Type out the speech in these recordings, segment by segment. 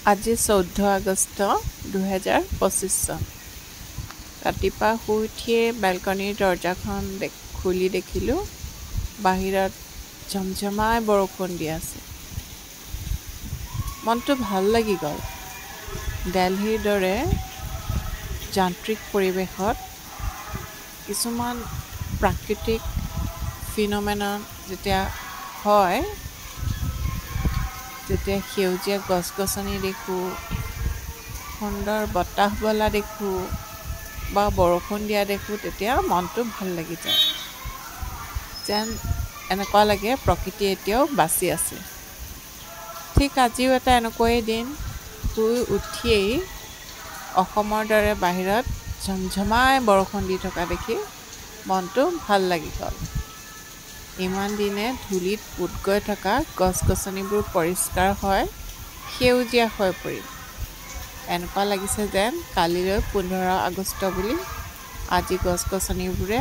আজি 14 আগষ্ট 2025 চন ৰাতিপুৱা শুই উঠিয়ে বেলকনিৰ দৰজাখন খুলি দেখিলোঁ বাহিৰত ঝমঝমাই বৰষুণ দি আছে। মনটো ভাল লাগি গ'ল। দিল্লীৰ দৰে যান্ত্ৰিক পৰিৱেশত কিছুমান প্ৰাকৃতিক ফিন'মেনন যেতিয়া হয়, যেতিয়া সেউজীয়া গছ-গছনি দেখোঁ, সুন্দৰ বতাহ বলা দেখোঁ বা বৰষুণ দিয়া দেখোঁ, তেতিয়া মনটো ভাল লাগি যায়। যেন এনেকুৱা লাগে প্ৰকৃতি এতিয়াও বাচি আছে। ঠিক আজিও এটা এনেকুৱাই দিন। শুই উঠিয়েই অসমৰ দৰে বাহিৰত ঝমঝমাই বৰষুণ দি থকা দেখি মনটো ভাল লাগি গ'ল। ইমান দিনে ধূলিত পোত গৈ থকা গছ-গছনিবোৰ পৰিষ্কাৰ হয়, সেউজীয়া হৈ পৰিল। এনেকুৱা লাগিছে যেন কালিলৈ 15 আগষ্ট বুলি আজি গছ-গছনিবোৰে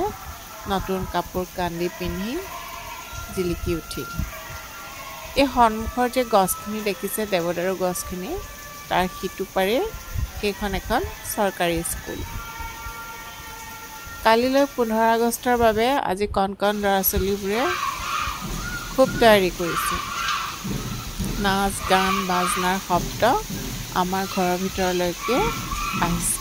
নতুন কাপোৰ কানি পিন্ধি জিলিকি উঠিল। এই সন্মুখৰ যে গছখিনি দেখিছে, দেৱদাৰু গছখিনি, তাৰ সিটো পাৰে সেইখন এখন চৰকাৰী স্কুল। কালিলৈ 15 আগষ্টৰ বাবে আজি কণ কণ ল'ৰা ছোৱালীবোৰে খুব তৈয়াৰী কৰিছে। নাচ গান বাজনাৰ শব্দ আমাৰ ঘৰৰ ভিতৰলৈকে আহিছে।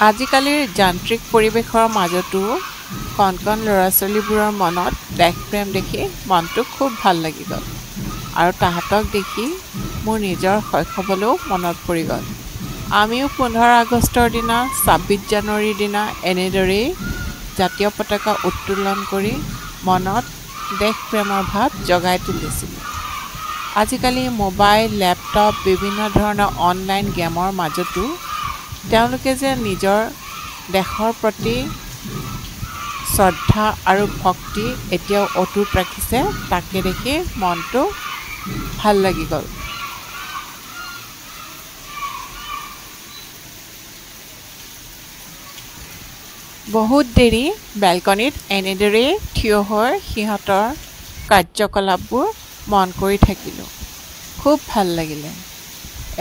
আজিকালিৰ যান্ত্ৰিক পৰিৱেশৰ মাজতো কণ কণ ল'ৰা ছোৱালীবোৰৰ মনত দেশপ্ৰেম দেখি মনটো খুব ভাল লাগি গ'ল। আৰু তাহাঁতক দেখি মোৰ নিজৰ শৈশৱলৈও মনত পৰি গ'ল। আমিও 15 আগষ্টৰ দিনা, 26 জানুৱাৰীৰ দিনা এনেদৰেই জাতীয় পতাকা উত্তোলন কৰি মনত দেশপ্ৰেমৰ ভাৱ জগাই তুলিছিলোঁ। আজিকালি মোবাইল, লেপটপ, বিভিন্ন ধৰণৰ অনলাইন গেমৰ মাজতো তেওঁলোকে যে নিজৰ দেশৰ প্ৰতি শ্ৰদ্ধা আৰু ভক্তি এতিয়াও অটুট ৰাখিছে, তাকে দেখি মনটো ভাল লাগি গ'ল। বহুত দেৰি বেলকনিত এনেদৰেই থিয় হৈ সিহঁতৰ কাৰ্যকলাপবোৰ মন কৰি থাকিলোঁ। খুব ভাল লাগিলে।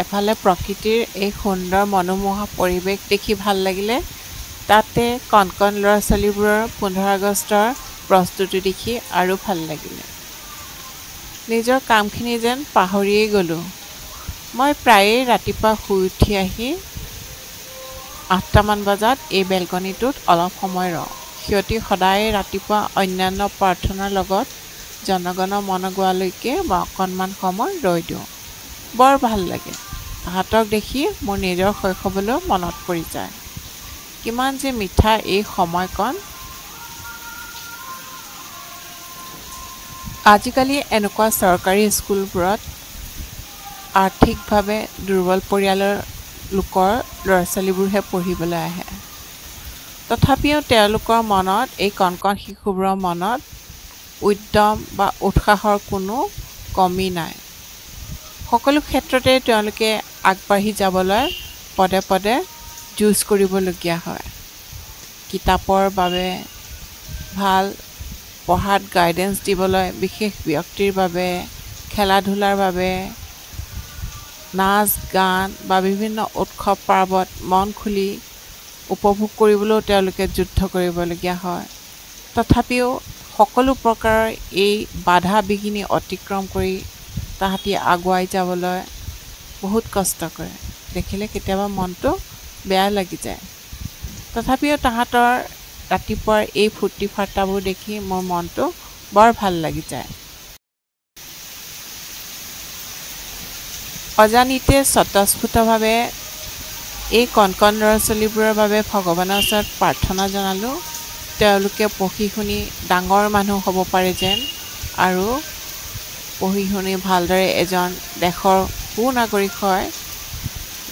এফালে প্ৰকৃতিৰ এই সুন্দৰ মনোমোহা পৰিৱেশ দেখি ভাল লাগিলে, তাতে কণ কণ ল'ৰা ছোৱালীবোৰৰ 15 আগষ্টৰ প্ৰস্তুতি দেখি আৰু ভাল লাগিলে। নিজৰ কামখিনি যেন পাহৰিয়েই গ'লোঁ। মই প্ৰায়েই ৰাতিপুৱা শুই উঠি আহি 8টামান বজাত এই বেলকনিটোত অলপ সময় ৰওঁ। সিহঁতি সদায় ৰাতিপুৱা অন্যান্য প্ৰাৰ্থনাৰ লগত জনগণ মন গোৱালৈকে মই অকণমান সময় ৰৈ দিওঁ। বৰ ভাল লাগে। তাহাঁতক দেখি মোৰ নিজৰ শৈশৱলৈ মনত পৰি যায়। কিমান যে মিঠা এই সময়কণ। আজিকালি এনেকুৱা চৰকাৰী স্কুলবোৰত আৰ্থিকভাৱে দুৰ্বল পৰিয়ালৰ লোকৰ ল'ৰা ছোৱালীবোৰহে পঢ়িবলৈ আহে। তথাপিও তেওঁলোকৰ মনত, এই কণ কণ শিশুবোৰৰ মনত উদ্যম বা উৎসাহৰ কোনো কমি নাই। সকলো ক্ষেত্ৰতে তেওঁলোকে আগবাঢ়ি যাবলৈ পদে পদে যুঁজ কৰিবলগীয়া হয়। কিতাপৰ বাবে, ভাল পঢ়াত গাইডেঞ্চ দিবলৈ বিশেষ ব্যক্তিৰ বাবে, খেলা ধূলাৰ বাবে, নাচ গান বা বিভিন্ন উৎসৱ পাৰ্বত মন খুলি উপভোগ কৰিবলৈও তেওঁলোকে যুদ্ধ কৰিবলগীয়া হয়। তথাপিও সকলো প্ৰকাৰৰ এই বাধা বিঘিনি অতিক্ৰম কৰি তাহাঁতি আগুৱাই যাবলৈ বহুত কষ্ট কৰে। দেখিলে কেতিয়াবা মনটো বেয়া লাগি যায়। তথাপিও তাহাঁতৰ ৰাতিপুৱাৰ এই ফূৰ্তি ফাৰ্তাবোৰ দেখি মোৰ মনটো বৰ ভাল লাগি যায়। অজানিতে স্বতঃস্ফূৰ্তভাৱে এই কণ কণ ল'ৰা ছোৱালীবোৰৰ বাবে ভগৱানৰ ওচৰত প্ৰাৰ্থনা জনালোঁ, তেওঁলোকে পঢ়ি শুনি ডাঙৰ মানুহ হ'ব পাৰে যেন, আৰু পঢ়ি শুনি ভালদৰে এজন দেশৰ সুনাগৰিক হয়,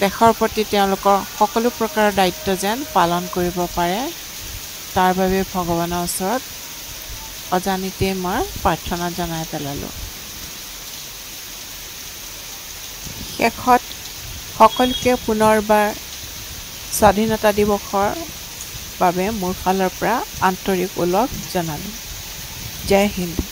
দেশৰ প্ৰতি তেওঁলোকৰ সকলো প্ৰকাৰৰ দায়িত্ব যেন পালন কৰিব পাৰে, তাৰ বাবে ভগৱানৰ ওচৰত অজানিতে মই প্ৰাৰ্থনা জনাই পেলালোঁ। শেষত সকলোকে পুনৰবাৰ স্বাধীনতা দিৱসৰ বাবে মোৰ ফালৰ পৰা আন্তৰিক ওলগ জনালোঁ। জয় হিন্দ।